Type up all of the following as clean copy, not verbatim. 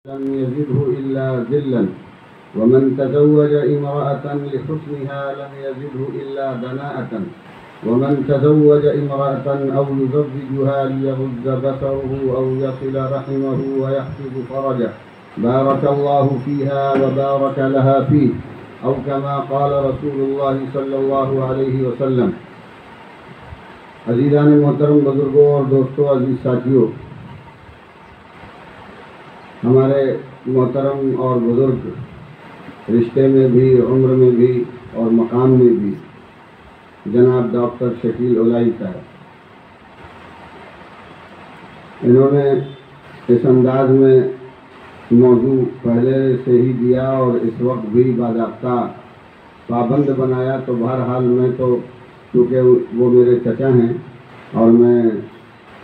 لم يزده إلا ذلا ومن تزوج امرأة لحسنها لم يزده إلا دناءة ومن تزوج امرأة أو يزوجها ليغض بصره أو يصل رحمه ويحفظ فرجه بارك الله فيها وبارك لها فيه أو كما قال رسول الله صلی اللہ علیہ وسلم۔ عزیزان محترم، بزرگوں اور دوستوں، عزیز ساتھیوں، ہمارے محترم اور بزرگ رشتے میں بھی، عمر میں بھی اور مقام میں بھی جناب ڈاکٹر شکیل اولائی صاحب، انہوں نے اس انداز میں موضوع پہلے سے ہی دیا اور اس وقت بھی باضابطہ پابند بنایا، تو بہرحال میں تو کیونکہ وہ میرے چچا ہیں اور میں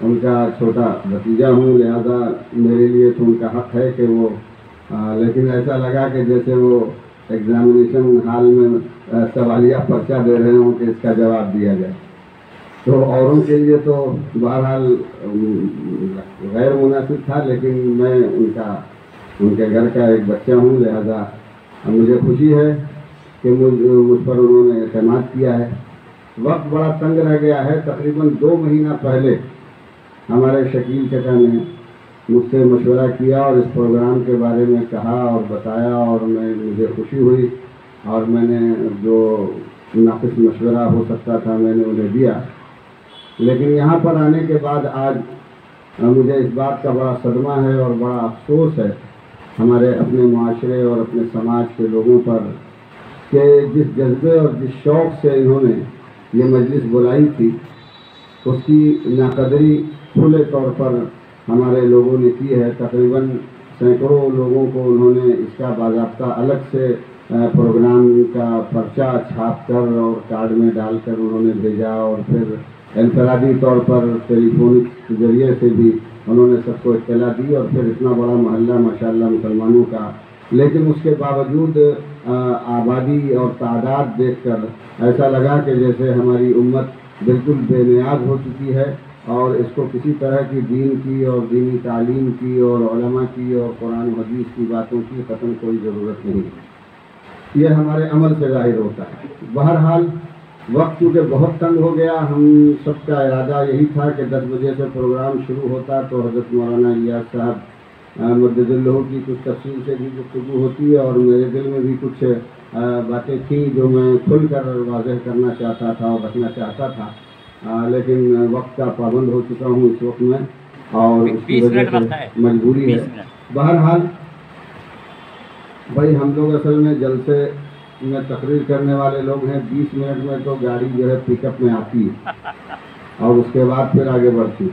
ان کا چھوٹا بھتیجا ہوں، لہذا میرے لیے تو ان کا حق ہے کہ وہ لیکن ایسا لگا کہ جیسے وہ ایگزامینیشن ہال میں سوالیہ پرچہ دے رہے ہوں کہ اس کا جواب دیا جائے، تو اوروں کے لیے تو بہرحال غیر مناسب تھا، لیکن میں ان کے گھر کا ایک بچہ ہوں، لہذا مجھے خوشی ہے کہ مجھ پر انہوں نے اعتماد کیا ہے۔ وقت بڑا تنگ رہ گیا ہے، تقریباً 2 مہینہ پہلے ہمارے شکیل چچا نے مجھ سے مشورہ کیا اور اس پروگرام کے بارے میں کہا اور بتایا، اور مجھے خوشی ہوئی اور میں نے جو ناقص مشورہ ہو سکتا تھا میں نے انہیں دیا، لیکن یہاں پر آنے کے بعد آج مجھے اس بات کا بڑا صدمہ ہے اور بڑا افسوس ہے ہمارے اپنے معاشرے اور اپنے سماج کے لوگوں پر کہ جس جذبے اور جس شوق سے انہوں نے یہ مجلس بلائی تھی، اس کی ناقدری کھلے طور پر ہمارے لوگوں نے کی ہے۔ تقریباً سینکڑوں لوگوں کو انہوں نے اس کا باضابطہ الگ سے پروگرام کا پرچہ چھاپ کر اور کارڈ میں ڈال کر انہوں نے بھیجا، اور پھر انفرادی طور پر ٹیلی فونک ذریعے سے بھی انہوں نے سب کو اطلاع دی، اور پھر اتنا بڑا محلہ ماشاءاللہ مسلمانوں کا، لیکن اس کے باوجود آبادی اور تعداد دیکھ کر ایسا لگا کہ جیسے ہماری امت بالکل بے نیاز ہو چکی ہے، اور اس کو کسی طرح کی دین کی اور دینی تعلیم کی اور علماء کی اور قرآن و حدیث کی باتوں کی قطعاً کوئی ضرورت نہیں ہے۔ یہ ہمارے عمل سے ظاہر ہوتا ہے۔ بہرحال وقت چونکہ بہت تنگ ہو گیا، ہم سب کا ارادہ یہی تھا کہ 10 بجے سے پروگرام شروع ہوتا تو حضرت مولانا الیاس صاحب مجدد اللہ کی کچھ تفصیل سے بھی گفتگو ہوتی ہے، اور میرے دل میں بھی کچھ باتیں تھیں جو میں کھل کر واضح کرنا چاہتا تھا اور رکھنا چاہتا تھا، لیکن وقت کا پابند ہو چکا ہوں اس وقت میں، اور اس کی وجہ سے مجبوری ہے۔ بہرحال بھائی ہم لوگ اصل میں جلسے میں تقریر کرنے والے لوگ ہیں، 20 منٹ میں تو گاڑی جو ہے پک اپ میں آتی ہے اور اس کے بعد پھر آگے بڑھتی،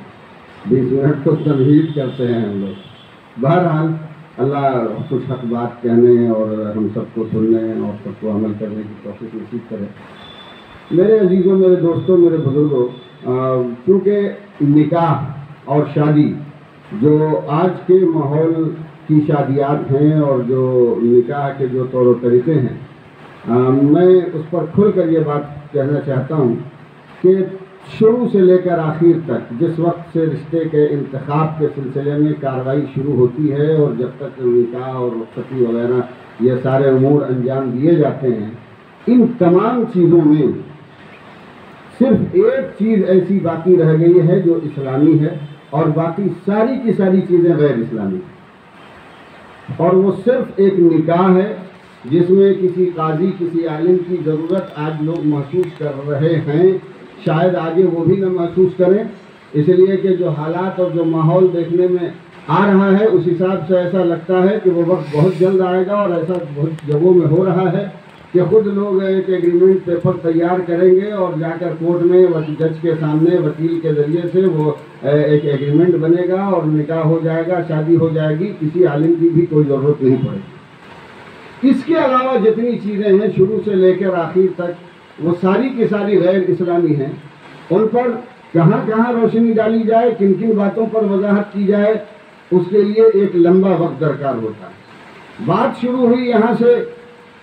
20 منٹ تو تمہید کرتے ہیں ہم لوگ۔ بہرحال اللہ کچھ حق بات کہنے اور ہم سب کو سننے اور سب کو عمل کرنے کی توفیق نصیب کرے۔ میرے عزیزوں، میرے دوستوں، میرے بزرگوں، چونکہ نکاح اور شادی جو آج کے ماحول کی شادیات ہیں اور جو نکاح کے جو طور و طریقے ہیں، میں اس پر کھل کر یہ بات کہنا چاہتا ہوں کہ شروع سے لے کر آخر تک جس وقت سے رشتے کے انتخاب کے سلسلے میں کارروائی شروع ہوتی ہے اور جب تک نکاح اور رخصتی وغیرہ یہ سارے امور انجام دیے جاتے ہیں، ان تمام چیزوں میں صرف ایک چیز ایسی باقی رہ گئی ہے جو اسلامی ہے، اور باقی ساری کی ساری چیزیں غیر اسلامی ہیں، اور وہ صرف ایک نکاح ہے جس میں کسی قاضی کسی عالم کی ضرورت آج لوگ محسوس کر رہے ہیں، شاید آگے وہ بھی نہ محسوس کریں، اس لیے کہ جو حالات اور جو ماحول دیکھنے میں آ رہا ہے اس حساب سے ایسا لگتا ہے کہ وہ وقت بہت جلد آئے گا، اور ایسا بہت جگہوں میں ہو رہا ہے کہ خود لوگ ایک ایگریمنٹ پیپر تیار کریں گے اور جا کر کورٹ میں جج کے سامنے وکیل کے ذریعے سے وہ ایک ایگریمنٹ بنے گا اور نکاح ہو جائے گا، شادی ہو جائے گی، کسی عالم کی بھی کوئی ضرورت نہیں پڑے گی۔ اس کے علاوہ جتنی چیزیں ہیں شروع سے لے کر آخر تک وہ ساری کی ساری غیر اسلامی ہیں، ان پر کہاں کہاں روشنی ڈالی جائے، کن کن باتوں پر وضاحت کی جائے، اس کے لیے ایک لمبا وقت درکار ہوتا ہے۔ بات شروع ہوئی یہاں سے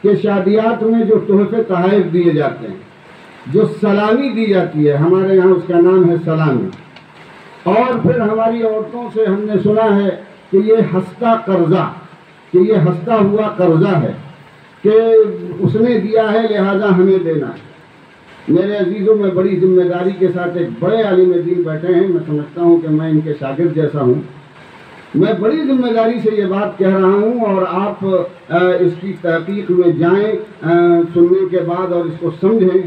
کہ شادیات میں جو تحفے تحائف دیے جاتے ہیں، جو سلامی دی جاتی ہے، ہمارے یہاں اس کا نام ہے سلامی، اور پھر ہماری عورتوں سے ہم نے سنا ہے کہ یہ ہستہ قرضہ، کہ یہ ہستا ہوا قرضہ ہے کہ اس نے دیا ہے لہذا ہمیں دینا ہے۔ میرے عزیزوں، میں بڑی ذمہ داری کے ساتھ، ایک بڑے عالم دین بیٹھے ہیں، میں سمجھتا ہوں کہ میں ان کے شاگرد جیسا ہوں، میں بڑی ذمہ داری سے یہ بات کہہ رہا ہوں، اور آپ اس کی تحقیق میں جائیں سننے کے بعد اور اس کو سمجھیں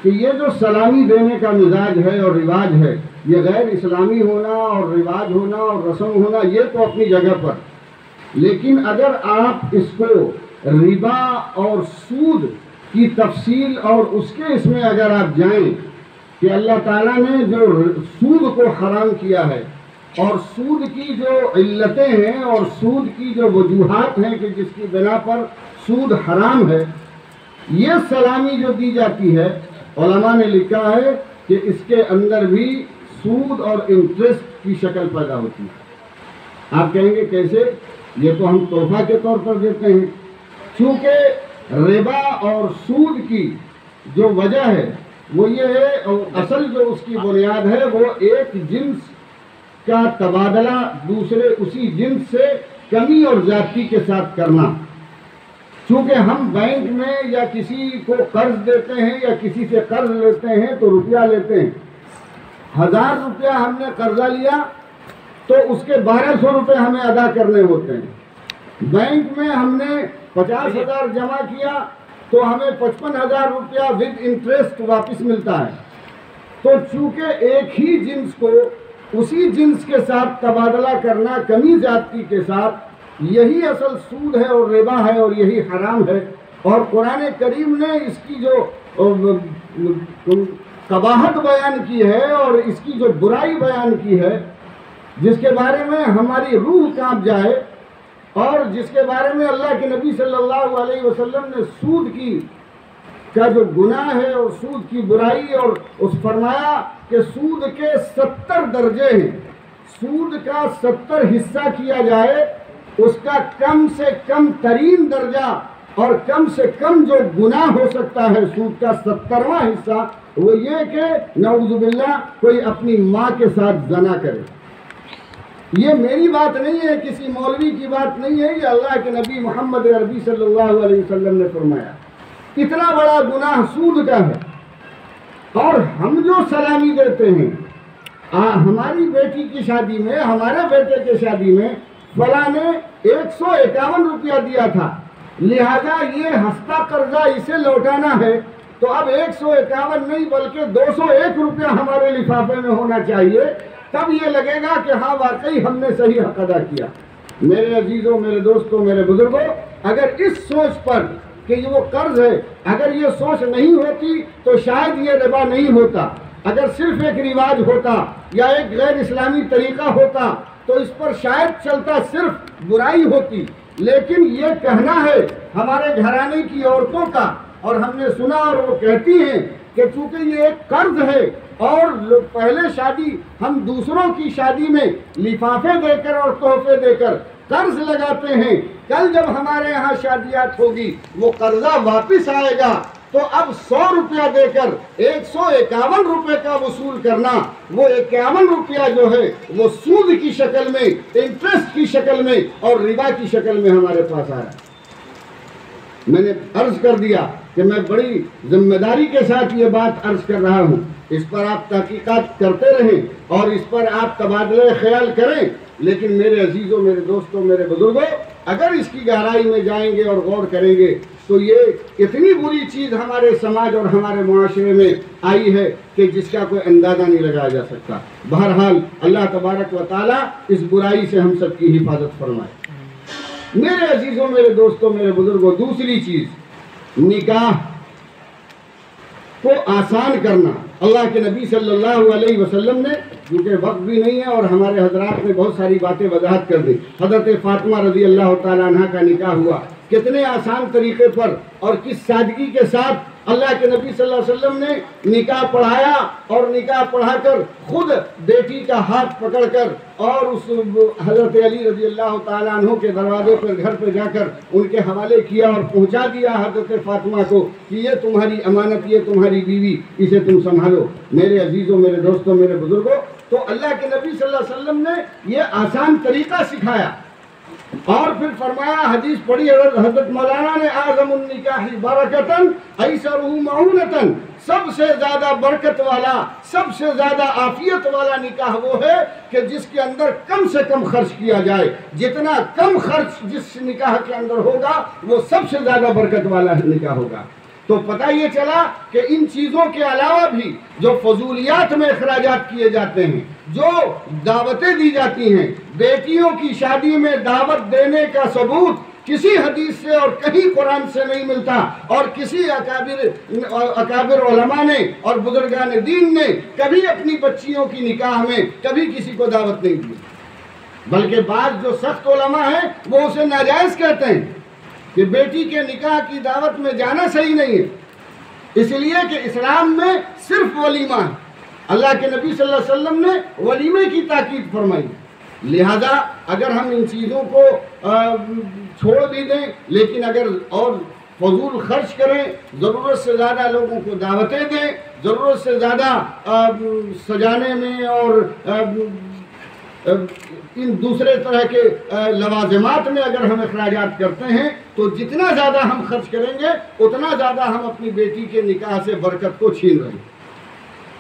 کہ یہ جو سلامی دینے کا مزاج ہے اور رواج ہے، یہ غیر اسلامی ہونا اور رواج ہونا اور رسم ہونا یہ تو اپنی جگہ پر، لیکن اگر آپ اس کو ربا اور سود کی تفصیل اور اس کے اس میں اگر آپ جائیں کہ اللہ تعالیٰ نے جو سود کو حرام کیا ہے اور سود کی جو علتیں ہیں اور سود کی جو وجوہات ہیں کہ جس کی بنا پر سود حرام ہے، یہ سلامی جو دی جاتی ہے، علماء نے لکھا ہے کہ اس کے اندر بھی سود اور انٹرسٹ کی شکل پیدا ہوتی ہے۔ آپ کہیں گے کیسے؟ یہ تو ہم تحفہ کے طور پر دیتے ہیں، چونکہ ربا اور سود کی جو وجہ ہے وہ یہ ہے، اور اصل جو اس کی بنیاد ہے وہ ایک جنس کا تبادلہ دوسرے اسی جنس سے کمی اور زیادتی کے ساتھ کرنا۔ چونکہ ہم بینک میں یا کسی کو قرض دیتے ہیں یا کسی سے قرض لیتے ہیں تو روپیہ لیتے ہیں، 1000 روپیہ ہم نے قرضہ لیا تو اس کے 1200 روپے ہمیں ادا کرنے ہوتے ہیں۔ بینک میں ہم نے 50,000 جمع کیا تو ہمیں 55,000 روپیہ ود انٹرسٹ واپس ملتا ہے۔ تو چونکہ ایک ہی جنس کو اسی جنس کے ساتھ تبادلہ کرنا کمی زیادتی کے ساتھ، یہی اصل سود ہے اور ربا ہے اور یہی حرام ہے، اور قرآن کریم نے اس کی جو قباحت بیان کی ہے اور اس کی جو برائی بیان کی ہے، جس کے بارے میں ہماری روح کانپ جائے، اور جس کے بارے میں اللہ کے نبی صلی اللہ علیہ وسلم نے سود کی کا جو گناہ ہے اور سود کی برائی، اور اس فرمایا کہ سود کے 70 درجے ہیں، سود کا 70 حصہ کیا جائے، اس کا کم سے کم ترین درجہ اور کم سے کم جو گناہ ہو سکتا ہے سود کا 70واں حصہ وہ یہ کہ نعوذ باللہ کوئی اپنی ماں کے ساتھ زنا کرے۔ یہ میری بات نہیں ہے، کسی مولوی کی بات نہیں ہے، یہ اللہ کے نبی محمد عربی صلی اللہ علیہ وسلم نے فرمایا۔ اتنا بڑا گناہ سود کا ہے، اور ہم جو سلامی دیتے ہیں، ہماری بیٹی کی شادی میں، ہمارے بیٹے کی شادی میں فلاں نے 151 روپیہ دیا تھا، لہذا یہ ہستہ قرضہ اسے لوٹانا ہے، تو اب 151 نہیں بلکہ 201 روپیہ ہمارے لفافے میں ہونا چاہیے، تب یہ لگے گا کہ ہاں واقعی ہم نے صحیح حق ادا کیا۔ میرے عزیزوں، میرے دوستوں، میرے بزرگوں، اگر اس سوچ پر کہ یہ وہ قرض ہے، اگر یہ سوچ نہیں ہوتی تو شاید یہ ربا نہیں ہوتا۔ اگر صرف ایک رواج ہوتا یا ایک غیر اسلامی طریقہ ہوتا تو اس پر شاید چلتا صرف برائی ہوتی، لیکن یہ کہنا ہے ہمارے گھرانے کی عورتوں کا، اور ہم نے سنا اور وہ کہتی ہیں کہ چونکہ یہ ایک قرض ہے اور پہلے شادی ہم دوسروں کی شادی میں لفافے دے کر اور تحفے دے کر قرض لگاتے ہیں، کل جب ہمارے یہاں شادیات ہوگی وہ قرضہ واپس آئے گا، تو اب 100 روپیہ دے کر 151 روپے کا وصول کرنا، وہ 51 روپیہ جو ہے وہ سود کی شکل میں، انٹرسٹ کی شکل میں اور ربا کی شکل میں ہمارے پاس آیا۔ میں نے عرض کر دیا کہ میں بڑی ذمہ داری کے ساتھ یہ بات عرض کر رہا ہوں، اس پر آپ تحقیقات کرتے رہیں اور اس پر آپ تبادلہ خیال کریں، لیکن میرے عزیزوں، میرے دوستوں، میرے بزرگوں، اگر اس کی گہرائی میں جائیں گے اور غور کریں گے تو یہ اتنی بری چیز ہمارے سماج اور ہمارے معاشرے میں آئی ہے کہ جس کا کوئی اندازہ نہیں لگایا جا سکتا۔ بہرحال اللہ تبارک و تعالیٰ اس برائی سے ہم سب کی حفاظت فرمائے۔ میرے عزیزوں، میرے دوستوں، میرے بزرگوں، دوسری چیز نکاح کو آسان کرنا۔ اللہ کے نبی صلی اللہ علیہ وسلم نے، کیونکہ وقت بھی نہیں ہے اور ہمارے حضرات نے بہت ساری باتیں وضاحت کر دی، حضرت فاطمہ رضی اللہ تعالیٰ عنہ کا نکاح ہوا، کتنے آسان طریقے پر اور کس سادگی کے ساتھ اللہ کے نبی صلی اللہ علیہ وسلم نے نکاح پڑھایا، اور نکاح پڑھا کر خود بیٹی کا ہاتھ پکڑ کر اور اس حضرت علی رضی اللہ تعالیٰ عنہ کے دروازے پر گھر پہ جا کر ان کے حوالے کیا اور پہنچا دیا حضرت فاطمہ کو کہ یہ تمہاری امانت، یہ تمہاری بیوی، اسے تم سنبھالو۔ میرے عزیزوں، میرے دوستوں، میرے بزرگوں، تو اللہ کے نبی صلی اللہ علیہ وسلم نے یہ آسان طریقہ سکھایا، اور پھر فرمایا، حدیث پڑھی حضرت مولانا نے، اعظم النکاح برکتن ایسرہ معونتن، سب سے زیادہ برکت والا، سب سے زیادہ عافیت والا نکاح وہ ہے کہ جس کے اندر کم سے کم خرچ کیا جائے۔ جتنا کم خرچ جس نکاح کے اندر ہوگا وہ سب سے زیادہ برکت والا نکاح ہوگا۔ تو پتہ یہ چلا کہ ان چیزوں کے علاوہ بھی جو فضولیات میں اخراجات کیے جاتے ہیں، جو دعوتیں دی جاتی ہیں، بیٹیوں کی شادی میں دعوت دینے کا ثبوت کسی حدیث سے اور کہیں قرآن سے نہیں ملتا، اور کسی اکابر علماء نے اور بزرگان دین نے کبھی اپنی بچیوں کی نکاح میں کبھی کسی کو دعوت نہیں دی، بلکہ بعض جو سخت علماء ہیں وہ اسے ناجائز کہتے ہیں کہ بیٹی کے نکاح کی دعوت میں جانا صحیح نہیں ہے، اس لیے کہ اسلام میں صرف ولیمہ ہے۔ اللہ کے نبی صلی اللہ علیہ وسلم نے ولیمے کی تاکید فرمائی، لہذا اگر ہم ان چیزوں کو چھوڑ بھی دیں، لیکن اگر اور فضول خرچ کریں، ضرورت سے زیادہ لوگوں کو دعوتیں دیں، ضرورت سے زیادہ سجانے میں اور ان دوسرے طرح کے لوازمات میں اگر ہم اخراجات کرتے ہیں تو جتنا زیادہ ہم خرچ کریں گے اتنا زیادہ ہم اپنی بیٹی کے نکاح سے برکت کو چھین رہے ہیں۔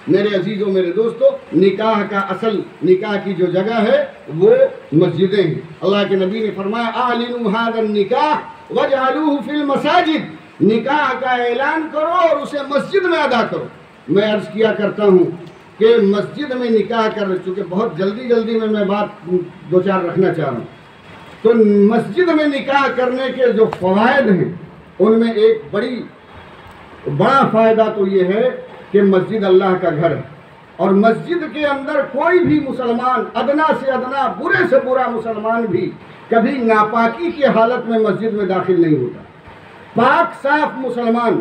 میرے عزیزوں، میرے دوستو، نکاح کا اصل، نکاح کی جو جگہ ہے وہ مسجدیں ہیں۔ اللہ کے نبی نے فرمایا، اعلنوا ھذا النکاح واجعلوہ فی المساجد، نکاح کا اعلان کرو اور اسے مسجد میں ادا کرو۔ میں عرض کیا کرتا ہوں کہ مسجد میں نکاح کر، چونکہ بہت جلدی میں بات دو چار رکھنا چاہ رہا ہوں، تو مسجد میں نکاح کرنے کے جو فوائد ہیں ان میں ایک بڑا فائدہ تو یہ ہے کہ مسجد اللہ کا گھر ہے، اور مسجد کے اندر کوئی بھی مسلمان، ادنا سے ادنا، برے سے برا مسلمان بھی کبھی ناپاکی کی حالت میں مسجد میں داخل نہیں ہوتا۔ پاک صاف مسلمان،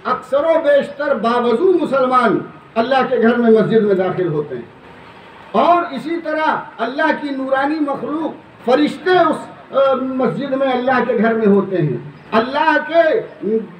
اکثر و بیشتر باوضو مسلمان اللہ کے گھر میں مسجد میں داخل ہوتے ہیں، اور اسی طرح اللہ کی نورانی مخلوق فرشتے اس مسجد میں اللہ کے گھر میں ہوتے ہیں۔ اللہ کے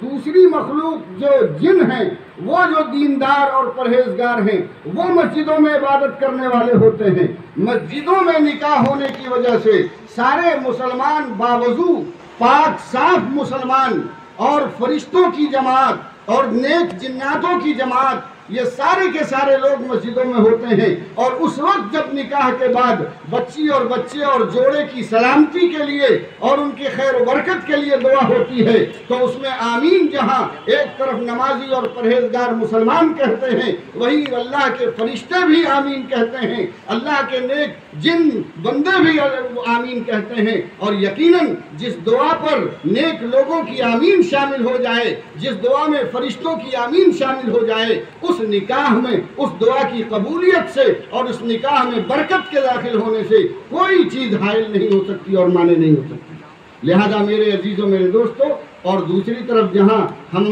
دوسری مخلوق جو جن ہیں، وہ جو دیندار اور پرہیزگار ہیں، وہ مسجدوں میں عبادت کرنے والے ہوتے ہیں۔ مسجدوں میں نکاح ہونے کی وجہ سے سارے مسلمان باوضو، پاک صاف مسلمان اور فرشتوں کی جماعت اور نیک جناتوں کی جماعت، یہ سارے کے سارے لوگ مسجدوں میں ہوتے ہیں، اور اس وقت جب نکاح کے بعد بچی اور بچے اور جوڑے کی سلامتی کے لیے اور ان کی خیر و برکت کے لیے دعا ہوتی ہے تو اس میں آمین جہاں ایک طرف نمازی اور پرہیزگار مسلمان کہتے ہیں، وہی اللہ کے فرشتے بھی آمین کہتے ہیں، اللہ کے نیک جن بندے بھی آمین کہتے ہیں، اور یقیناً جس دعا پر نیک لوگوں کی آمین شامل ہو جائے، جس دعا میں فرشتوں کی آمین شامل ہو جائے، اس نکاح میں اس دعا کی قبولیت سے اور اس نکاح میں برکت کے داخل ہونے سے کوئی چیز حائل نہیں ہو سکتی اور مانے نہیں ہو سکتی۔ لہذا میرے عزیزوں، میرے دوستو، اور دوسری طرف جہاں ہم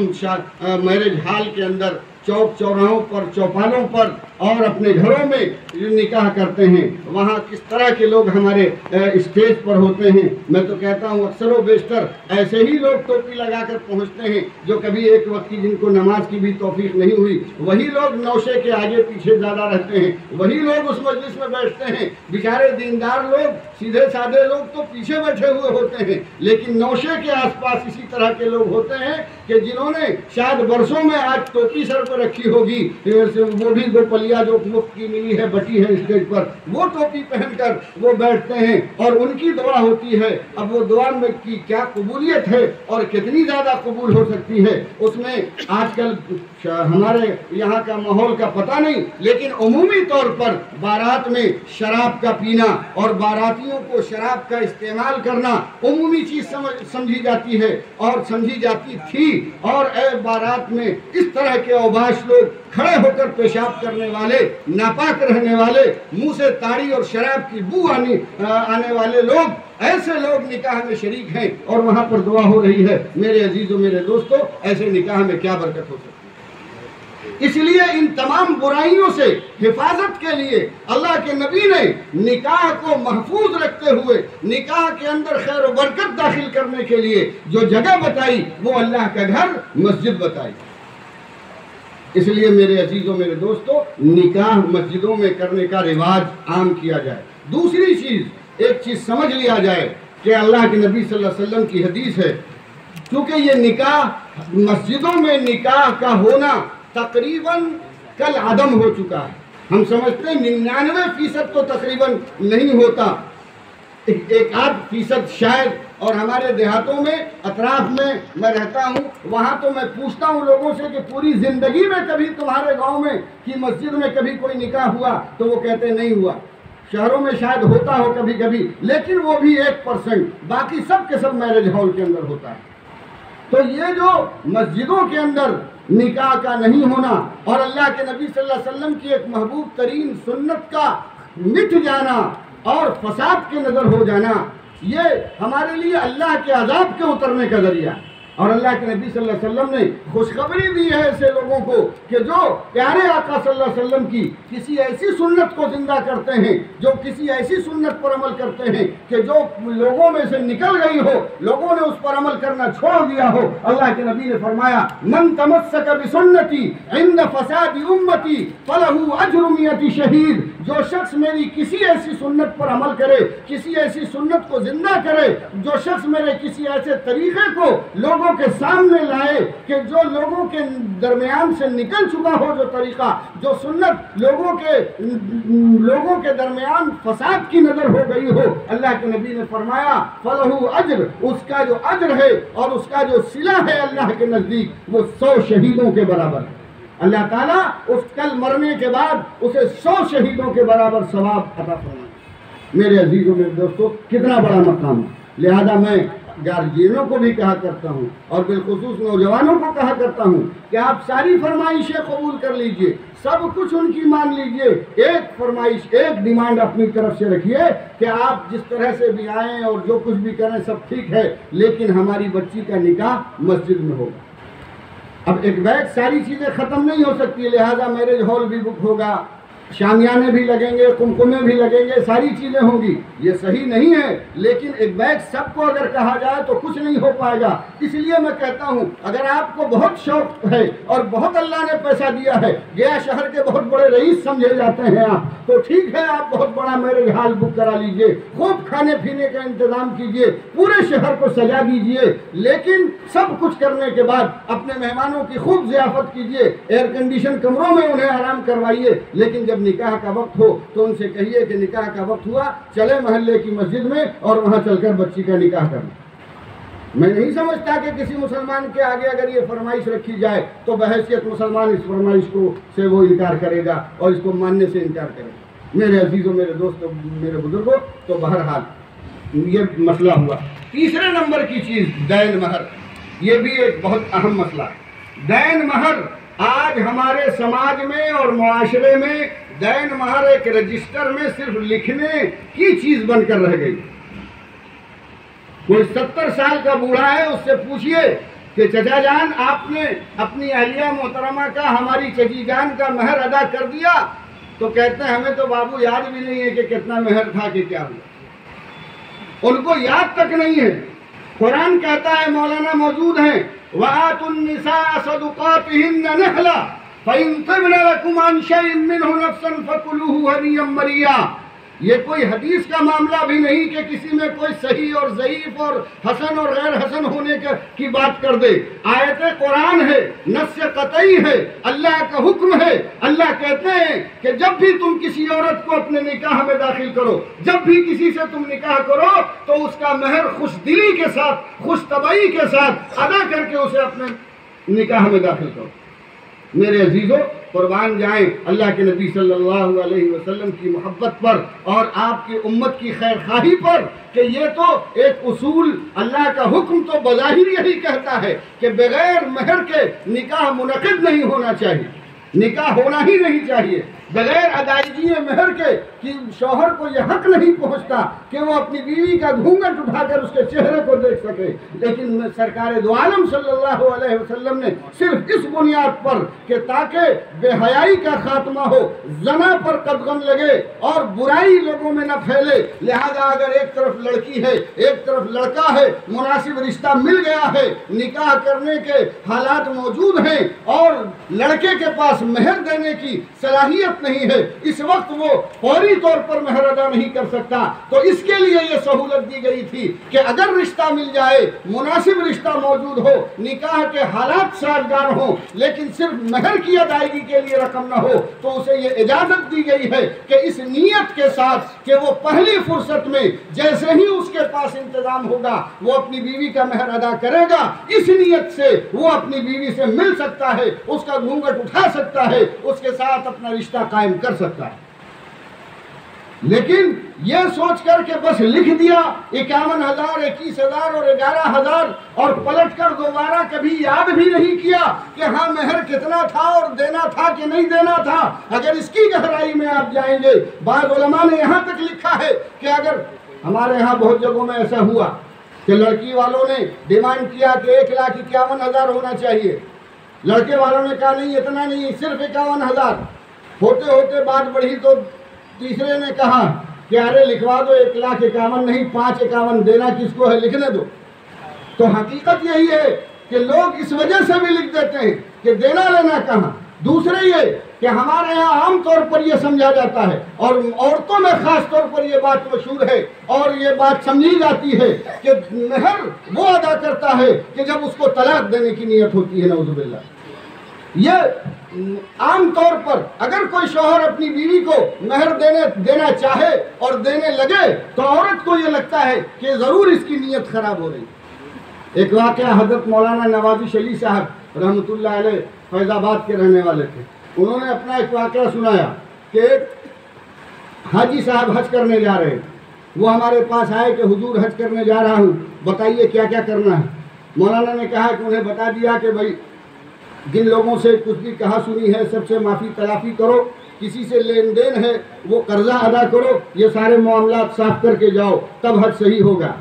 میرج ہال کے اندر چوک چوراہوں پر، چوپالوں پر اور اپنے گھروں میں نکاح کرتے ہیں، وہاں کس طرح کے لوگ ہمارے اسٹیج پر ہوتے ہیں۔ میں تو کہتا ہوں اکثر و بیشتر ایسے ہی لوگ ٹوپی لگا کر پہنچتے ہیں جو کبھی ایک وقت کی، جن کو نماز کی بھی توفیق نہیں ہوئی، وہی لوگ نوشے کے آگے پیچھے زیادہ رہتے ہیں، وہی لوگ اس مجلس میں بیٹھتے ہیں۔ بیچارے دیندار لوگ، سیدھے سادے لوگ تو پیچھے بیٹھے ہوئے ہوتے ہیں، لیکن نوشے کے آس پاس اسی طرح کے لوگ ہوتے ہیں کہ جنہوں نے شاید برسوں میں آج ٹوپی سر پر رکھی ہوگی، وہ بھی دو پلیا جو مفت کی ملی ہے بٹی ہے اسٹیج پر، وہ ٹوپی پہن کر وہ بیٹھتے ہیں اور ان کی دعا ہوتی ہے۔ اب وہ دعا میں کی کیا قبولیت ہے اور کتنی زیادہ قبول ہو سکتی ہے، اس میں آج کل ہمارے یہاں کا ماحول کا پتہ نہیں، لیکن عمومی طور پر بارات میں شراب کا پینا اور باراتیوں کو شراب کا استعمال کرنا عمومی چیز سمجھی جاتی ہے اور سمجھی جاتی تھی، اور اے بارات میں اس طرح کے اوباش لوگ، کھڑے ہو کر پیشاب کرنے والے، ناپاک رہنے والے، منہ سے تاڑی اور شراب کی بو آنے والے لوگ، ایسے لوگ نکاح میں شریک ہیں اور وہاں پر دعا ہو رہی ہے۔ میرے عزیزوں، میرے دوستو، ایسے نکاح میں کیا برکت ہو سکتی ہے؟ اس لیے ان تمام برائیوں سے حفاظت کے لیے اللہ کے نبی نے نکاح کو محفوظ رکھتے ہوئے نکاح کے اندر خیر و برکت داخل کرنے کے لیے جو جگہ بتائی وہ اللہ کا گھر، مسجد بتائی۔ اس لیے میرے عزیزوں میرے دوستوں نکاح مسجدوں میں کرنے کا رواج عام کیا جائے۔ دوسری چیز ایک چیز سمجھ لیا جائے کہ اللہ کے نبی صلی اللہ علیہ وسلم کی حدیث ہے، کیونکہ یہ نکاح مسجدوں میں نکاح کا ہونا تقریباً کل عدم ہو چکا ہے۔ ہم سمجھتے ہیں 99% تو تقریباً نہیں ہوتا، ایک آدھ فیصد شاید۔ اور ہمارے دیہاتوں میں اطراف میں رہتا ہوں، وہاں تو میں پوچھتا ہوں لوگوں سے کہ پوری زندگی میں کبھی تمہارے گاؤں میں کہ مسجد میں کبھی کوئی نکاح ہوا؟ تو وہ کہتے نہیں ہوا۔ شہروں میں شاید ہوتا ہو کبھی کبھی، لیکن وہ بھی 1%، باقی سب کے سب میرج ہال کے اندر ہوتا ہے۔ تو یہ جو مسجدوں کے اندر نکاح کا نہیں ہونا اور اللہ کے نبی صلی اللہ علیہ وسلم کی ایک محبوب ترین سنت کا مٹ جانا اور فساد کے نظر ہو جانا، یہ ہمارے لیے اللہ کے عذاب کے اترنے کا ذریعہ ہے۔ اور اللہ کے نبی صلی اللہ علیہ وسلم نے خوشخبری دی ہے ایسے لوگوں کو کہ جو پیارے آقا صلی اللہ علیہ وسلم کی کسی ایسی سنت کو زندہ کرتے ہیں، جو کسی ایسی سنت پر عمل کرتے ہیں کہ جو لوگوں میں سے نکل گئی ہو، لوگوں نے اس پر عمل کرنا چھوڑ دیا ہو، اللہ کے نبی نے فرمایا من تمسک بسنتی عند فساد امتی فلہ اجر 100 شہید۔ جو شخص میری کسی ایسی سنت پر عمل کرے، کسی ایسی سنت کو زندہ کرے، جو شخص میرے کسی ایسے طریقے کو لوگوں کے سامنے لائے کہ جو لوگوں کے درمیان سے نکل چکا ہو، جو طریقہ، جو سنت لوگوں کے درمیان فساد کی نظر ہو گئی ہو، اللہ کے نبی نے فرمایا فلہ اجر، اس کا جو اجر ہے اور اس کا جو صلہ ہے اللہ کے نزدیک وہ 100 شہیدوں کے برابر ہے۔ اللہ تعالیٰ اس کل مرنے کے بعد اسے 100 شہیدوں کے برابر ثواب عطا فرمائے۔ میرے عزیزوں میرے دوستوں کتنا بڑا مقام ہے۔ لہذا میں گارجینوں کو بھی کہا کرتا ہوں اور بالخصوص نوجوانوں کو کہا کرتا ہوں کہ آپ ساری فرمائشیں قبول کر لیجئے، سب کچھ ان کی مان لیجئے، ایک فرمائش، ایک ڈیمانڈ اپنی طرف سے رکھیے کہ آپ جس طرح سے بھی آئیں اور جو کچھ بھی کریں سب ٹھیک ہے، لیکن ہماری بچی کا نکاح مسجد میں ہوگا۔ اب ایک بیگ ساری چیزیں ختم نہیں ہو سکتی، لہذا میرج ہال بھی بک ہوگا، شامیانے بھی لگیں گے، کمکمے بھی لگیں گے، ساری چیزیں ہوں گی، یہ صحیح نہیں ہے، لیکن ایک بیگ سب کو اگر کہا جائے تو کچھ نہیں ہو پائے گا۔ اس لیے میں کہتا ہوں اگر آپ کو بہت شوق ہے اور بہت اللہ نے پیسہ دیا ہے، گیا شہر کے بہت بڑے رئیس سمجھے جاتے ہیں آپ، تو ٹھیک ہے آپ بہت بڑا میرج ہال بک کرا لیجئے، خوب کھانے پینے کا انتظام کیجئے، پورے شہر کو سجا دیجئے، لیکن سب کچھ کرنے کے بعد اپنے مہمانوں کی خوب ضیافت کیجئے، ایئر کنڈیشن کمروں میں انہیں آرام کروائیے، لیکن جب نکاح کا وقت ہو تو ان سے کہیے کہ نکاح کا وقت ہوا، چلے محلے کی مسجد میں اور وہاں چل کر بچی کا نکاح کرنا۔ میں نہیں سمجھتا کہ کسی مسلمان کے آگے اگر یہ فرمائش رکھی جائے تو بحیثیت مسلمان اس فرمائش کو سے وہ انکار کرے گا اور اس کو ماننے سے انکار کرے گا۔ میرے عزیزوں میرے دوستوں میرے بزرگوں، تو بہرحال یہ مسئلہ ہوا۔ تیسرے نمبر کی چیز دین مہر، یہ بھی ایک بہت اہم مسئلہ ہے۔ دین مہر آج ہمارے سماج میں اور معاشرے میں دین مہر ایک رجسٹر میں صرف لکھنے کی چیز بن کر رہ گئی۔ کوئی 70 سال کا بوڑھا ہے، اس سے پوچھئے کہ چچا جان آپ نے اپنی اہلیہ محترمہ کا، ہماری چچی جان کا مہر ادا کر دیا؟ تو کہتے ہیں ہمیں تو بابو یاد بھی نہیں ہے کہ کتنا مہر تھا کہ کیا ہوا، ان کو یاد تک نہیں ہے۔ قرآن کہتا ہے، مولانا موجود ہیں، وَآتُوا النِّسَاءَ صَدُقَاتِهِنَّ نِحْلَةً فَإِن طِبْنَ لَكُمْ عَنْ شَيْءٍ مِّنْهُ نَفْسًا فَكُلُوهُ هَنِيًّا مَرِيًّا۔ یہ کوئی حدیث کا معاملہ بھی نہیں کہ کسی میں کوئی صحیح اور ضعیف اور حسن اور غیر حسن ہونے کی بات کر دے۔ آیت قرآن ہے، نص قطعی ہے، اللہ کا حکم ہے۔ اللہ کہتے ہیں کہ جب بھی تم کسی عورت کو اپنے نکاح میں داخل کرو، جب بھی کسی سے تم نکاح کرو تو اس کا مہر خوش دلی کے ساتھ، خوش طبعی کے ساتھ ادا کر کے اسے اپنے نکاح میں داخل کرو۔ میرے عزیزوں قربان جائیں اللہ کے نبی صلی اللہ علیہ وسلم کی محبت پر اور آپ کی امت کی خیر خواہی پر کہ یہ تو ایک اصول، اللہ کا حکم تو بظاہر یہی کہتا ہے کہ بغیر مہر کے نکاح منعقد نہیں ہونا چاہیے، نکاح ہونا ہی نہیں چاہیے۔ بغیر ادائیگی مہر کے کہ شوہر کو یہ حق نہیں پہنچتا کہ وہ اپنی بیوی کا گھونگھٹ اٹھا کر اس کے چہرے کو دیکھ سکے، لیکن سرکار دو عالم صلی اللہ علیہ وسلم نے صرف اس بنیاد پر کہ تاکہ بے حیائی کا خاتمہ ہو، زنا پر قدغن لگے اور برائی لوگوں میں نہ پھیلے، لہذا اگر ایک طرف لڑکی ہے ایک طرف لڑکا ہے، مناسب رشتہ مل گیا ہے، نکاح کرنے کے حالات موجود ہیں اور لڑکے کے پاس مہر دینے کی صلاحیت نہیں ہے، اس وقت وہ فوری طور پر مہر ادا نہیں کر سکتا، تو اس کے لیے یہ سہولت دی گئی تھی کہ اگر رشتہ مل جائے، مناسب رشتہ موجود ہو، نکاح کے حالات سازگار ہوں، لیکن صرف مہر کی ادائیگی کے لیے رقم نہ ہو، تو اسے یہ اجازت دی گئی ہے کہ اس نیت کے ساتھ کہ وہ پہلی فرصت میں جیسے ہی اس کے پاس انتظام ہوگا وہ اپنی بیوی کا مہر ادا کرے گا، اس نیت سے وہ اپنی بیوی سے مل سکتا ہے، اس کا گھونگھٹ اٹھا سکتا ہے، اس کے ساتھ اپنا رشتہ قائم کر سکتا ہے۔ لیکن یہ سوچ کر کے بس لکھ دیا 51,000 21,000 اور 11,000 اور پلٹ کر دوبارہ کبھی یاد بھی نہیں کیا کہ ہاں مہر کتنا تھا اور دینا تھا کہ نہیں دینا تھا۔ اگر اس کی گہرائی میں آپ جائیں گے، بعض علماء نے یہاں تک لکھا ہے کہ اگر ہمارے ہاں بہت جگہوں میں ایسا ہوا کہ لڑکی والوں نے ڈیمانڈ کیا کہ 1,51,000 ہونا چاہیے، لڑکے والوں نے کہا نہیں اتنا نہیں، صرف 51,000، ہوتے ہوتے بات بڑھی تو تیسرے نے کہا کہ ارے لکھوا دو 1,51,000 نہیں 5,51,000 دینا کس کو ہے لکھنے دو۔ تو حقیقت یہی ہے کہ لوگ اس وجہ سے بھی لکھ دیتے ہیں کہ دینا لینا کہاں۔ دوسرے یہ کہ ہمارے یہاں عام طور پر یہ سمجھا جاتا ہے اور عورتوں میں خاص طور پر یہ بات مشہور ہے اور یہ بات سمجھی جاتی ہے کہ مہر وہ ادا کرتا ہے کہ جب اس کو طلاق دینے کی نیت ہوتی ہے، نعوذ باللہ۔ یہ عام طور پر اگر کوئی شوہر اپنی بیوی کو مہر دینا چاہے اور دینے لگے تو عورت کو یہ لگتا ہے کہ ضرور اس کی نیت خراب ہو رہی ہے۔ ایک واقعہ حضرت مولانا نوازش علی صاحب رحمۃ اللہ علیہ فیض آباد کے رہنے والے تھے، انہوں نے اپنا ایک واقعہ سنایا کہ ایک حاجی صاحب حج کرنے جا رہے ہیں، وہ ہمارے پاس آئے کہ حضور حج کرنے جا رہا ہوں، بتائیے کیا کیا کرنا ہے۔ مولانا نے کہا کہ انہیں بتا دیا کہ بھائی جن لوگوں سے کچھ بھی کہا سنی ہے سب سے معافی تلافی کرو، کسی سے لین دین ہے وہ قرضہ ادا کرو، یہ سارے معاملات صاف کر کے جاؤ تب حج صحیح ہوگا۔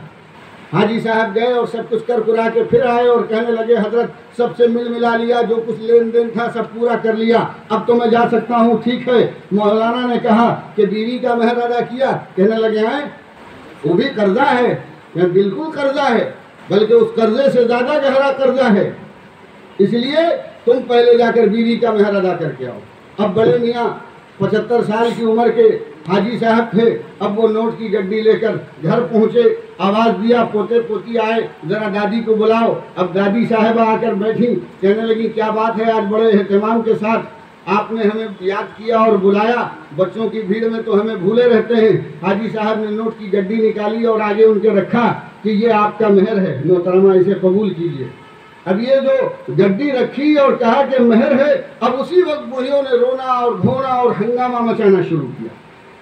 حاجی صاحب گئے اور سب کچھ کر کرا کے پھر آئے اور کہنے لگے حضرت سب سے مل ملا لیا، جو کچھ لین دین تھا سب پورا کر لیا، اب تو میں جا سکتا ہوں، ٹھیک ہے۔ مولانا نے کہا کہ بیوی کا مہر ادا کیا؟ کہنے لگے ہیں وہ بھی قرضہ ہے، بالکل قرضہ ہے، بلکہ اس قرضے سے زیادہ گہرا قرضہ ہے، اس لیے تم پہلے جا کر بیوی کا مہر ادا کر کے آؤ۔ اب بڑے میاں 75 سال کی عمر کے حاجی صاحب تھے، اب وہ نوٹ کی گڈی لے کر گھر پہنچے، آواز دیا پوتے پوتی آئے ذرا دادی کو بلاؤ۔ اب دادی صاحبہ آ کر بیٹھی، کہنے لگی کیا بات ہے، آج بڑے اہتمام کے ساتھ آپ نے ہمیں یاد کیا اور بلایا، بچوں کی بھیڑ میں تو ہمیں بھولے رہتے ہیں۔ حاجی صاحب نے نوٹ کی گڈی نکالی اور آگے ان کے رکھا کہ یہ آپ کا مہر ہے، محترمہ اسے قبول کیجیے۔ اب یہ جو گڈی رکھی اور کہا کہ مہر ہے، اب اسی وقت بوڑھیوں نے رونا اور دھونا اور ہنگامہ مچانا شروع کیا۔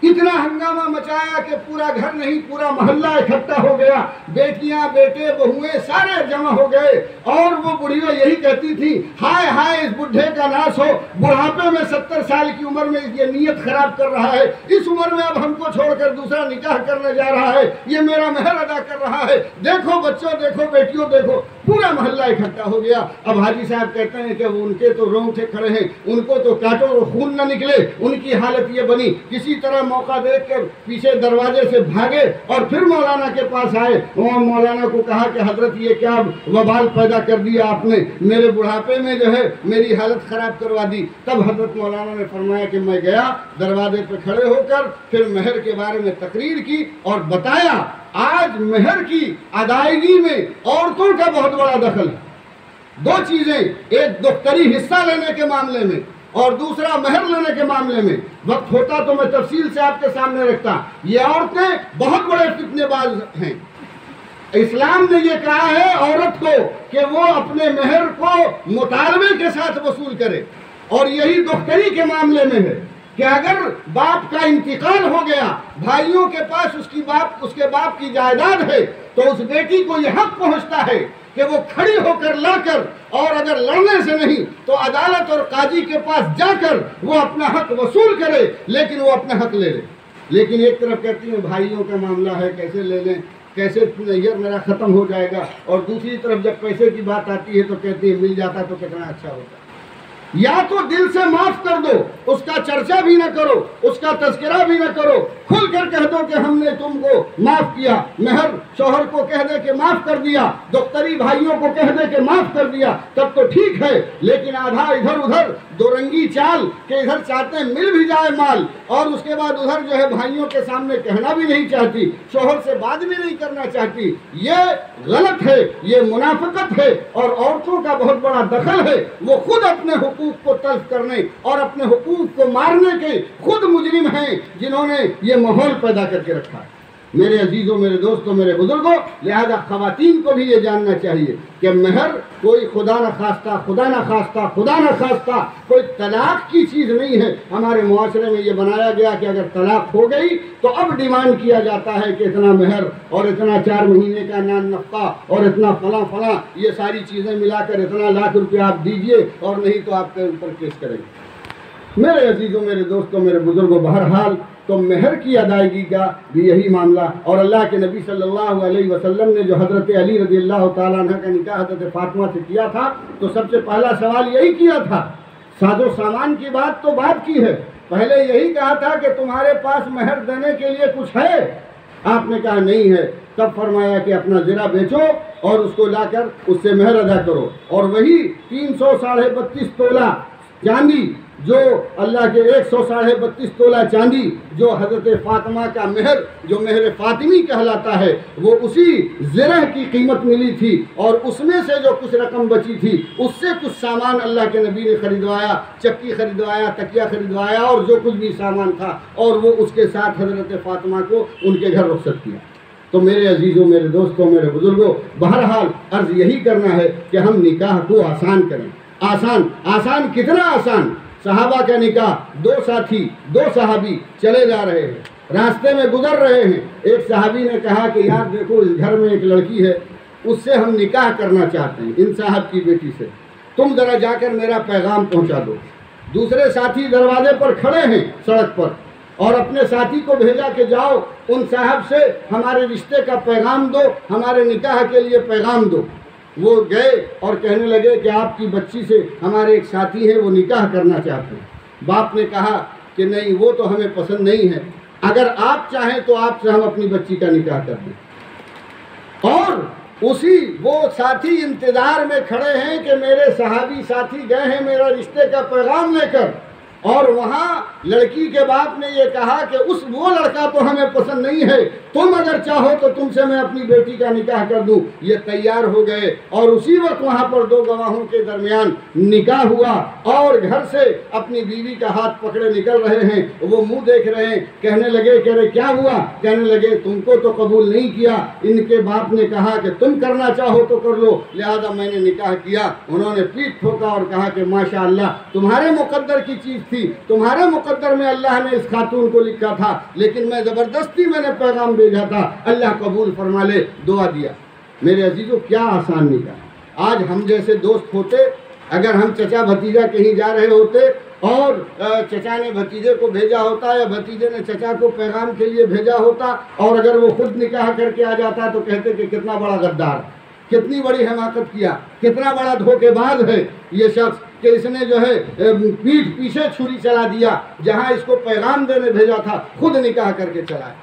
اتنا ہنگامہ مچایا کہ پورا گھر نہیں پورا محلہ اکٹھا ہو گیا، بیٹیاں بیٹے بہویں سارے جمع ہو گئے اور وہ بڑھیا یہی کہتی تھی ہائے ہائے اس بڈھے کا ناس ہو، بڑھاپے میں 70 سال کی عمر میں یہ نیت خراب کر رہا ہے، اس عمر میں اب ہم کو چھوڑ کر دوسرا نکاح کرنے جا رہا ہے، یہ میرا مہر ادا کر رہا ہے، دیکھو بچوں دیکھو بیٹیوں دیکھو۔ پورا محلہ اکٹھا ہو گیا۔ اب حاجی صاحب کہتے ہیں کہ ان کے تو رونگٹے کھڑے ہیں، ان کو تو کاٹو اور خون نہ نکلے، ان کی حالت یہ بنی، کسی طرح موقع دیکھ کر پیچھے دروازے سے بھاگے اور پھر مولانا کے پاس آئے اور مولانا کو کہا کہ حضرت یہ کیا وبال پیدا کر دیا آپ نے، میرے بڑھاپے میں جو ہے میری حالت خراب کروا دی۔ تب حضرت مولانا نے فرمایا کہ میں گیا دروازے پہ کھڑے ہو کر پھر مہر کے بارے میں تقریر کی اور بتایا آج مہر کی ادائیگی میں عورتوں کا بہت بڑا دخل ہے۔ دو چیزیں، ایک دختری حصہ لینے کے معاملے میں اور دوسرا مہر لینے کے معاملے میں۔ وقت ہوتا تو میں تفصیل سے آپ کے سامنے رکھتا۔ یہ عورتیں بہت بڑے فتنے باز ہیں۔ اسلام نے یہ کہا ہے عورت کو کہ وہ اپنے مہر کو مطالبے کے ساتھ وصول کرے، اور یہی دختری کے معاملے میں ہے کہ اگر باپ کا انتقال ہو گیا، بھائیوں کے پاس اس کے باپ کی جائیداد ہے، تو اس بیٹی کو یہ حق پہنچتا ہے کہ وہ کھڑی ہو کر لا کر، اور اگر لڑنے سے نہیں تو عدالت اور قاضی کے پاس جا کر وہ اپنا حق وصول کرے، لیکن وہ اپنا حق لے لے۔ لیکن ایک طرف کہتی ہیں بھائیوں کا معاملہ ہے، کیسے لے لیں، کیسے یہ میرا ختم ہو جائے گا، اور دوسری طرف جب پیسے کی بات آتی ہے تو کہتی ہے مل جاتا تو کتنا اچھا ہوتا۔ یا تو دل سے معاف کر دو، اس کا چرچا بھی نہ کرو، اس کا تذکرہ بھی نہ کرو، کھل کر کہہ دو کہ ہم نے تم کو معاف کیا، مہر شوہر کو کہہ دے کہ معاف کر دیا، دختری بھائیوں کو کہہ دے کہ معاف کر دیا، تب تو ٹھیک ہے۔ لیکن آدھا ادھر ادھر دو رنگی چال کہ ادھر چاہتے ہیں مل بھی جائے مال، اور اس کے بعد ادھر جو ہے بھائیوں کے سامنے کہنا بھی نہیں چاہتی، شوہر سے بات بھی نہیں کرنا چاہتی، یہ غلط ہے، یہ منافقت ہے، اور عورتوں کا بہت بڑا دخل ہے۔ وہ خود اپنے حقوق کو تلف کرنے اور اپنے حقوق کو مارنے کے خود مجرم ہیں، جنہوں نے یہ ماحول پیدا کر کے رکھا ہے۔ میرے عزیزوں، میرے دوستوں، میرے بزرگوں، لہذا خواتین کو بھی یہ جاننا چاہیے کہ مہر کوئی خدا نہ خواستہ کوئی طلاق کی چیز نہیں ہے۔ ہمارے معاشرے میں یہ بنایا گیا کہ اگر طلاق ہو گئی تو اب ڈیمانڈ کیا جاتا ہے کہ اتنا مہر اور اتنا 4 مہینے کا نان نفقہ اور اتنا فلاں یہ ساری چیزیں ملا کر اتنا لاکھ روپے آپ دیجئے، اور نہیں تو آپ کے اوپر کیس کریں گے۔ میرے عزیزوں، میرے دوستوں، میرے بزرگوں، بہرحال تو مہر کی ادائیگی کا بھی یہی معاملہ، اور اللہ کے نبی صلی اللہ علیہ وسلم نے جو حضرت علی رضی اللہ تعالیٰ عنہ کا نکاح حضرت فاطمہ سے کیا تھا تو سب سے پہلا سوال یہی کیا تھا۔ ساز و سامان کی بات تو بات کی ہے، پہلے یہی کہا تھا کہ تمہارے پاس مہر دینے کے لیے کچھ ہے؟ آپ نے کہا نہیں ہے۔ تب فرمایا کہ اپنا زرہ بیچو اور اس کو لا کر اس سے مہر ادا کرو، اور وہی 300 ساڑھے 32 تولہ چاندی، جو اللہ کے 100 ساڑھے 32 تولہ چاندی جو حضرت فاطمہ کا مہر، جو مہر فاطمی کہلاتا ہے، وہ اسی زرہ کی قیمت ملی تھی، اور اس میں سے جو کچھ رقم بچی تھی اس سے کچھ سامان اللہ کے نبی نے خریدوایا، چکی خریدوایا، تکیہ خریدوایا، اور جو کچھ بھی سامان تھا، اور وہ اس کے ساتھ حضرت فاطمہ کو ان کے گھر رخصت کیا۔ تو میرے عزیزوں، میرے دوستوں، میرے بزرگوں، بہرحال عرض یہی کرنا ہے کہ ہم نکاح کو آسان کریں۔ آسان کتنا آسان؟ صحابہ کا نکاح، 2 ساتھی، 2 صحابی چلے جا رہے ہیں، راستے میں گزر رہے ہیں، ایک صحابی نے کہا کہ یار دیکھو اس گھر میں ایک لڑکی ہے، اس سے ہم نکاح کرنا چاہتے ہیں، ان صاحب کی بیٹی سے، تم ذرا جا کر میرا پیغام پہنچا دو۔ دوسرے ساتھی دروازے پر کھڑے ہیں سڑک پر، اور اپنے ساتھی کو بھیجا کہ جاؤ ان صاحب سے ہمارے رشتے کا پیغام دو، ہمارے نکاح کے لیے پیغام دو۔ وہ گئے اور کہنے لگے کہ آپ کی بچی سے ہمارے ایک ساتھی ہیں، وہ نکاح کرنا چاہتے ہیں۔ باپ نے کہا کہ نہیں، وہ تو ہمیں پسند نہیں ہے، اگر آپ چاہیں تو آپ سے ہم اپنی بچی کا نکاح کر دیں۔ اور وہ ساتھی انتظار میں کھڑے ہیں کہ میرے صحابی ساتھی گئے ہیں میرا رشتے کا پیغام لے کر، اور وہاں لڑکی کے باپ نے یہ کہا کہ وہ لڑکا تو ہمیں پسند نہیں ہے، تم اگر چاہو تو تم سے میں اپنی بیٹی کا نکاح کر دوں۔ یہ تیار ہو گئے، اور اسی وقت وہاں پر 2 گواہوں کے درمیان نکاح ہوا، اور گھر سے اپنی بیوی کا ہاتھ پکڑے نکل رہے ہیں، وہ منہ دیکھ رہے ہیں، کہنے لگے کہ ارے کیا ہوا؟ کہنے لگے تم کو تو قبول نہیں کیا، ان کے باپ نے کہا کہ تم کرنا چاہو تو کر لو، لہذا میں نے نکاح کیا۔ انہوں نے پیٹ ٹھوکا اور کہا کہ ماشاءاللہ، تمہارے مقدر کی چیز تھی، تمہارے مقدر میں اللہ نے اس خاتون کو لکھا تھا، لیکن میں زبردستی میں نے پیغام بھیجا تھا، اللہ قبول فرما لے، دعا دیا۔ میرے عزیزوں، کیا آسان نکاح! آج ہم جیسے دوست ہوتے، اگر ہم چچا بھتیجا کہیں جا رہے ہوتے اور چچا نے بھتیجے کو بھیجا ہوتا یا بھتیجے نے چچا کو پیغام کے لیے بھیجا ہوتا، اور اگر وہ خود نکاح کر کے آ جاتا تو کہتے کہ کتنا بڑا غدار، کتنی بڑی حماقت کیا، کتنا بڑا دھوکے باز ہے یہ شخص کہ اس نے جو ہے پیٹھ پیچھے چھری چلا دیا، جہاں اس کو پیغام دینے بھیجا تھا خود نکاح کر کے چلا ہے۔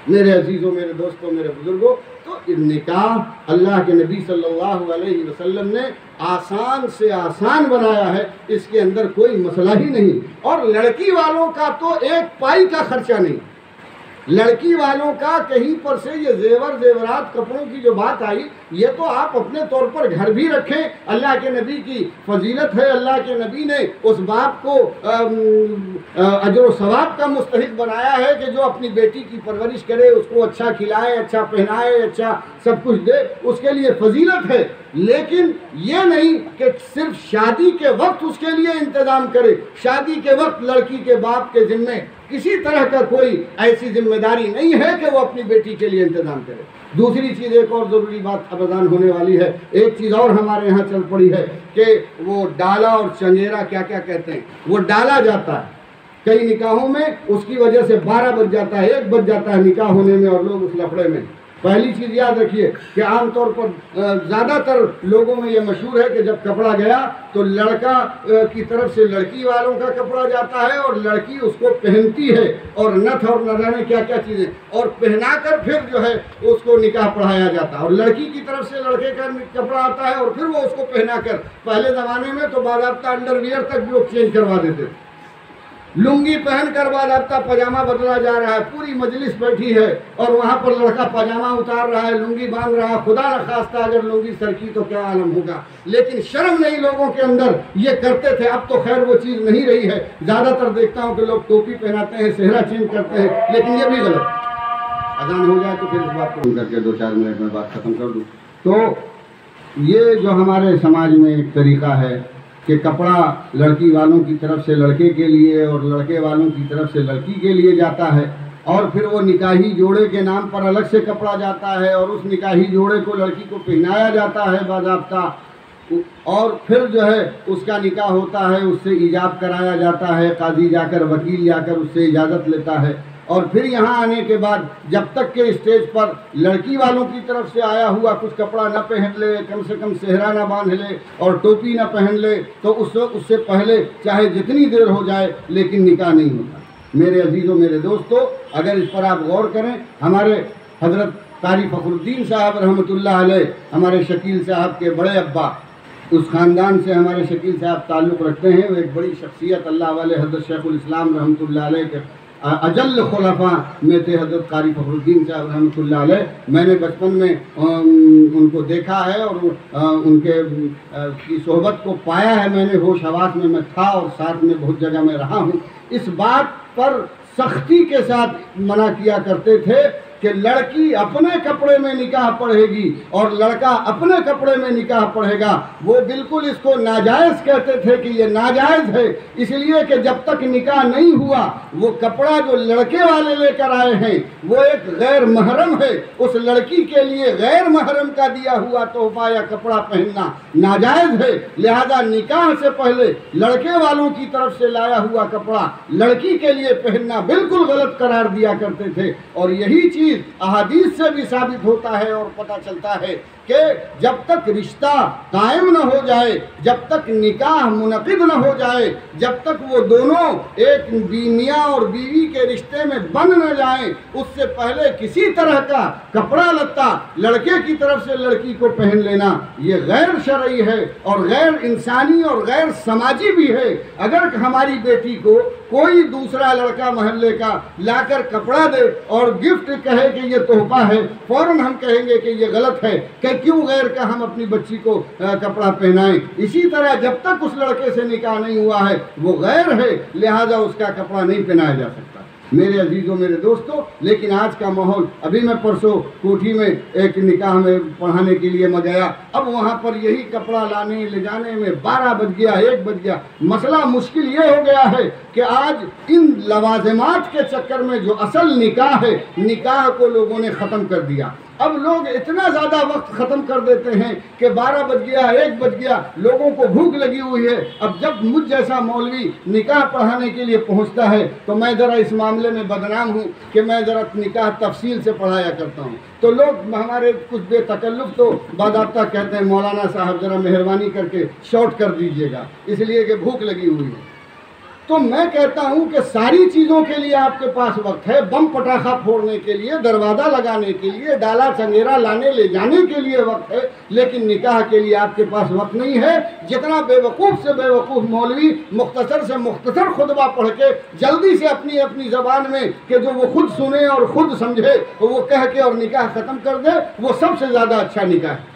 میرے عزیزوں، میرے دوستوں، میرے بزرگوں، تو نکاح اللہ کے نبی صلی اللہ علیہ وسلم نے آسان سے آسان بنایا ہے، اس کے اندر کوئی مسئلہ ہی نہیں، اور لڑکی والوں کا تو ایک پائی کا خرچہ نہیں۔ لڑکی والوں کا کہیں پر سے یہ زیورات کپڑوں کی جو بات آئی، یہ تو آپ اپنے طور پر گھر بھی رکھیں، اللہ کے نبی کی فضیلت ہے، اللہ کے نبی نے اس باپ کو اجر و ثواب کا مستحق بنایا ہے کہ جو اپنی بیٹی کی پرورش کرے، اس کو اچھا کھلائے، اچھا پہنائے، اچھا سب کچھ دے، اس کے لیے فضیلت ہے۔ لیکن یہ نہیں کہ صرف شادی کے وقت اس کے لیے انتظام کرے، شادی کے وقت لڑکی کے باپ کے ذمے کسی طرح کا کوئی ایسی ذمہ داری نہیں ہے کہ وہ اپنی بیٹی کے لیے انتظام کرے۔ دوسری چیز ایک اور ضروری بات اب اذان ہونے والی ہے، ایک چیز اور ہمارے یہاں چل پڑی ہے کہ وہ ڈالا اور چنگیرا کیا کیا کہتے ہیں، وہ ڈالا جاتا ہے کئی نکاحوں میں، اس کی وجہ سے 12 بج جاتا ہے، 1 بج جاتا ہے نکاح ہونے میں، اور لوگ اس لفڑے میں۔ پہلی چیز یاد رکھیے کہ عام طور پر زیادہ تر لوگوں میں یہ مشہور ہے کہ جب کپڑا گیا تو لڑکا کی طرف سے لڑکی والوں کا کپڑا جاتا ہے اور لڑکی اس کو پہنتی ہے، اور نتھ اور نہ جانے کیا کیا چیزیں، اور پہنا کر پھر جو ہے اس کو نکاح پڑھایا جاتا ہے، اور لڑکی کی طرف سے لڑکے کا کپڑا آتا ہے اور پھر وہ اس کو پہنا کر، پہلے زمانے میں تو باضابطہ انڈر ویئر تک بھی لوگ چینج کروا دیتے تھے، لنگی پہن کر باضابطہ پاجامہ بدلا جا رہا ہے، پوری مجلس بیٹھی ہے اور وہاں پر لڑکا پاجامہ اتار رہا ہے، لنگی باندھ رہا ہے، خدا نخواستہ اگر لنگی سرکی تو کیا عالم ہوگا، لیکن شرم نہیں لوگوں کے اندر، یہ کرتے تھے۔ اب تو خیر وہ چیز نہیں رہی ہے، زیادہ تر دیکھتا ہوں کہ لوگ ٹوپی پہناتے ہیں، صحرا چینج کرتے ہیں، لیکن یہ بھی غلط ہے۔ اذان ہو جائے تو پھر اس بات کو کر کے 2-4 منٹ میں بات ختم کر دوں۔ تو یہ جو ہمارے سماج میں ایک طریقہ ہے کہ کپڑا لڑکی والوں کی طرف سے لڑکے کے لیے اور لڑکے والوں کی طرف سے لڑکی کے لیے جاتا ہے، اور پھر وہ نکاحی جوڑے کے نام پر الگ سے کپڑا جاتا ہے، اور اس نکاحی جوڑے کو لڑکی کو پہنایا جاتا ہے باضابطہ، اور پھر جو ہے اس کا نکاح ہوتا ہے، اس سے ایجاب کرایا جاتا ہے، قاضی جا کر، وکیل جا کر اس سے اجازت لیتا ہے، اور پھر یہاں آنے کے بعد جب تک کہ اسٹیج پر لڑکی والوں کی طرف سے آیا ہوا کچھ کپڑا نہ پہن لے، کم سے کم صحرا نہ باندھ لے اور ٹوپی نہ پہن لے، تو اس سے پہلے چاہے جتنی دیر ہو جائے لیکن نکاح نہیں ہوتا۔ میرے عزیزوں، میرے دوستو، اگر اس پر آپ غور کریں، ہمارے حضرت قاری فخر الدین صاحب رحمۃ اللہ علیہ، ہمارے شکیل صاحب کے بڑے ابا، اس خاندان سے ہمارے شکیل صاحب تعلق رکھتے ہیں، وہ ایک بڑی شخصیت اللہ والے حضرت شیخ الاسلام رحمۃ اللہ علیہ کے اجل خلفاء میں تھے حضرت قاری فخر الدین صاحب رحمۃ اللہ علیہ۔ میں نے بچپن میں ان کو دیکھا ہے اور ان کے کی صحبت کو پایا ہے، میں نے ہوش حواس میں تھا اور ساتھ میں بہت جگہ میں رہا ہوں۔ اس بات پر سختی کے ساتھ منع کیا کرتے تھے کہ لڑکی اپنے کپڑے میں نکاح پڑھے گی اور لڑکا اپنے کپڑے میں نکاح پڑھے گا۔ وہ بالکل اس کو ناجائز کہتے تھے کہ یہ ناجائز ہے، اس لیے کہ جب تک نکاح نہیں ہوا وہ کپڑا جو لڑکے والے لے کر آئے ہیں وہ ایک غیر محرم ہے، اس لڑکی کے لیے غیر محرم کا دیا ہوا تحفہ یا کپڑا پہننا ناجائز ہے، لہذا نکاح سے پہلے لڑکے والوں کی طرف سے لایا ہوا کپڑا لڑکی کے لیے پہننا بالکل غلط قرار دیا کرتے تھے۔ اور یہی چیز احادیث سے بھی ثابت ہوتا ہے اور پتہ چلتا ہے کہ جب تک رشتہ قائم نہ ہو جائے، جب تک نکاح منعقد نہ ہو جائے، جب تک وہ دونوں ایک میاں اور بیوی کے رشتے میں بن نہ جائیں، اس سے پہلے کسی طرح کا کپڑا لتا لڑکے کی طرف سے لڑکی کو پہن لینا یہ غیر شرعی ہے اور غیر انسانی اور غیر سماجی بھی ہے۔ اگر ہماری بیٹی کو کوئی دوسرا لڑکا محلے کا لا کر کپڑا دے اور گفٹ کہے کہ یہ تحفہ ہے، فوراً ہم کہیں گے کہ یہ غلط ہے، کہ کیوں غیر کا ہم اپنی بچی کو کپڑا پہنائیں۔ اسی طرح جب تک اس لڑکے سے نکاح نہیں ہوا ہے وہ غیر ہے، لہذا اس کا کپڑا نہیں پہنایا جا سکتا۔ میرے عزیزوں، میرے دوستوں، لیکن آج کا ماحول، ابھی میں پرسوں کوٹھی میں ایک نکاح میں پڑھانے کے لیے میں گیا، اب وہاں پر یہی کپڑا لانے لے جانے میں 12 بج گیا، 1 بج گیا۔ مسئلہ مشکل یہ ہو گیا ہے کہ آج ان لوازمات کے چکر میں جو اصل نکاح ہے، نکاح کو لوگوں نے ختم کر دیا۔ اب لوگ اتنا زیادہ وقت ختم کر دیتے ہیں کہ 12 بج گیا، 1 بج گیا، لوگوں کو بھوک لگی ہوئی ہے۔ اب جب مجھ جیسا مولوی نکاح پڑھانے کے لیے پہنچتا ہے تو میں ذرا اس معاملے میں بدنام ہوں کہ میں ذرا نکاح تفصیل سے پڑھایا کرتا ہوں، تو لوگ ہمارے کچھ بے تکلف تو باضابطہ کہتے ہیں مولانا صاحب ذرا مہربانی کر کے شارٹ کر دیجیے گا، اس لیے کہ بھوک لگی ہوئی ہے۔ تو میں کہتا ہوں کہ ساری چیزوں کے لیے آپ کے پاس وقت ہے، بم پٹاخہ پھوڑنے کے لیے، دروازہ لگانے کے لیے، ڈالا چنگیرا لانے لے جانے کے لیے وقت ہے، لیکن نکاح کے لیے آپ کے پاس وقت نہیں ہے۔ جتنا بے وقوف سے بے وقوف مولوی مختصر سے مختصر خطبہ پڑھ کے جلدی سے اپنی زبان میں کہ جو وہ خود سنے اور خود سمجھے وہ کہہ کے اور نکاح ختم کر دے، وہ سب سے زیادہ اچھا نکاح ہے۔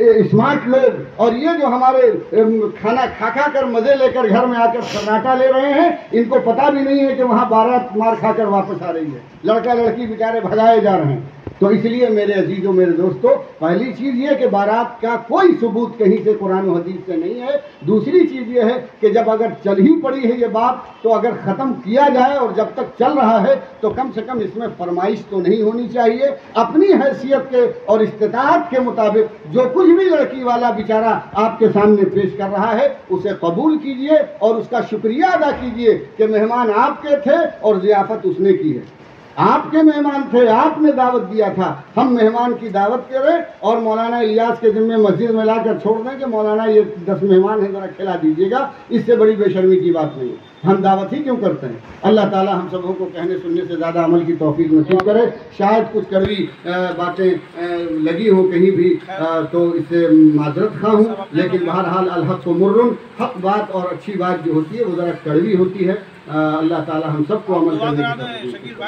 اسمارٹ لوگ اور یہ جو ہمارے کھانا کھا کر مزے لے کر گھر میں آ کر سناٹا لے رہے ہیں، ان کو پتہ بھی نہیں ہے کہ وہاں بارات مار کھا کر واپس آ رہی ہے، لڑکا لڑکی بیچارے بھگائے جا رہے ہیں۔ تو اس لیے میرے عزیزوں، میرے دوستو، پہلی چیز یہ کہ بارات کا کوئی ثبوت کہیں سے قرآن و حدیث سے نہیں ہے۔ دوسری چیز یہ ہے کہ جب اگر چل ہی پڑی ہے یہ بات تو اگر ختم کیا جائے، اور جب تک چل رہا ہے تو کم سے کم اس میں فرمائش تو نہیں ہونی چاہیے۔ اپنی حیثیت کے اور استطاعت کے مطابق جو کچھ بھی لڑکی والا بیچارہ آپ کے سامنے پیش کر رہا ہے اسے قبول کیجئے اور اس کا شکریہ ادا کیجئے کہ مہمان آپ کے تھے اور ضیافت اس نے کی ہے۔ آپ کے مہمان تھے، آپ نے دعوت دیا تھا، ہم مہمان کی دعوت کریں اور مولانا الیاس کے ذمے مسجد میں لا کر چھوڑ دیں کہ مولانا یہ 10 مہمان ہیں ذرا کھلا دیجیے گا، اس سے بڑی بے شرمی کی بات نہیں ہے۔ ہم دعوت ہی کیوں کرتے ہیں؟ اللہ تعالی ہم سبوں کو کہنے سننے سے زیادہ عمل کی توفیق نصیب کرے۔ شاید کچھ کڑوی باتیں لگی ہوں کہیں بھی تو اس سے معذرت خواہ ہوں، لیکن بہرحال الحق مرن، حق بات اور اچھی بات جو ہوتی ہے وہ ذرا کڑوی ہوتی ہے۔ اللہ تعالی ہم سب کو عمل کرنے کی توفیق۔